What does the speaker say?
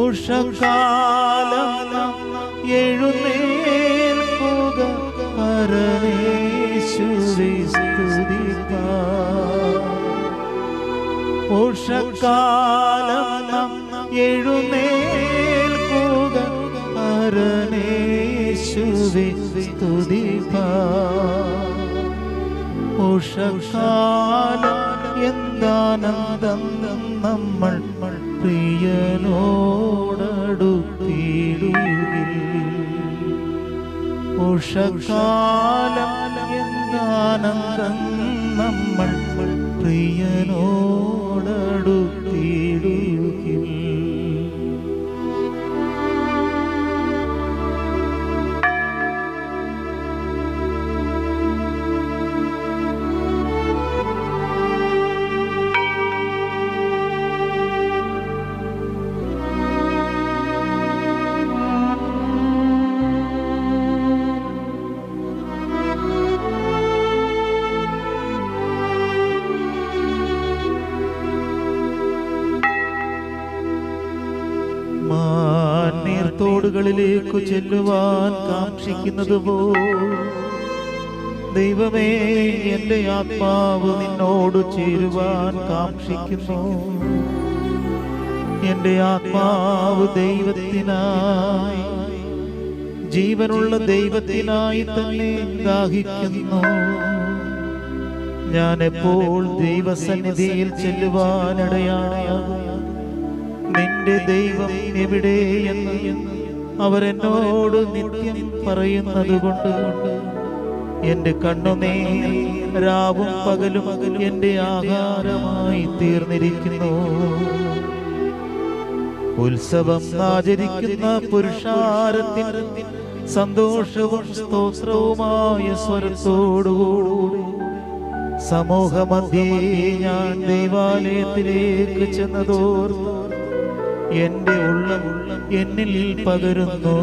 ഉഷകാലം എഴുന്നേൽക്കുക, പരമേശ്വരി സ്തുതിപ്പാൻ. ഉഷകാലം എഴുന്നേൽക്കുക, പരമേശ്വരി സ്തുതിപ്പാൻ. ഉഷകാലം എന്താനന്ദം, നമ്മൾ പ്രിയനോടടുത്തിടുകിൽ. ഉഷകാലം എന്താനന്ദം, നമ്മൾ പ്രിയനോടടുത്തിടുകിൽ. നീർത്തോടുകളിലേക്ക് ചെല്ലുവാൻ കാക്ഷിക്കുന്നത് പോ ദൈവമേ, എൻ്റെ ആത്മാവ് നിന്നോട് ചേരുവാൻ കാക്ഷിക്കുന്നു. എൻ്റെ ആത്മാവ് ദൈവത്തിനായി, ജീവനുള്ള ദൈവത്തിനായി തന്നെ ദാഹിക്കുന്നു. ഞാൻ എപ്പോൾ ദൈവസന്നിധിയിൽ ചെല്ലുവാനിടയാകും? നിന്റെ ദൈവം എവിടെയെന്ന് അവരെന്നോട് നിത്യം പറയുന്നത് കൊണ്ട് എൻ്റെ കണ്ണുനീർ രാവും പകലും എൻ്റെ ആഹാരമായി തീർന്നിരിക്കുന്നു. ഉത്സവം ആചരിക്കുന്ന പുരുഷാരത്തിന് സന്തോഷവും സ്തോത്രവുമായ സ്വരത്തോടുകൂടി സമൂഹമധ്യേ ഞാൻ ദൈവാലയത്തിലേക്ക് ചെന്നതോർ എൻ്റെ ഉള്ളം എന്നിൽ പകരുന്നു.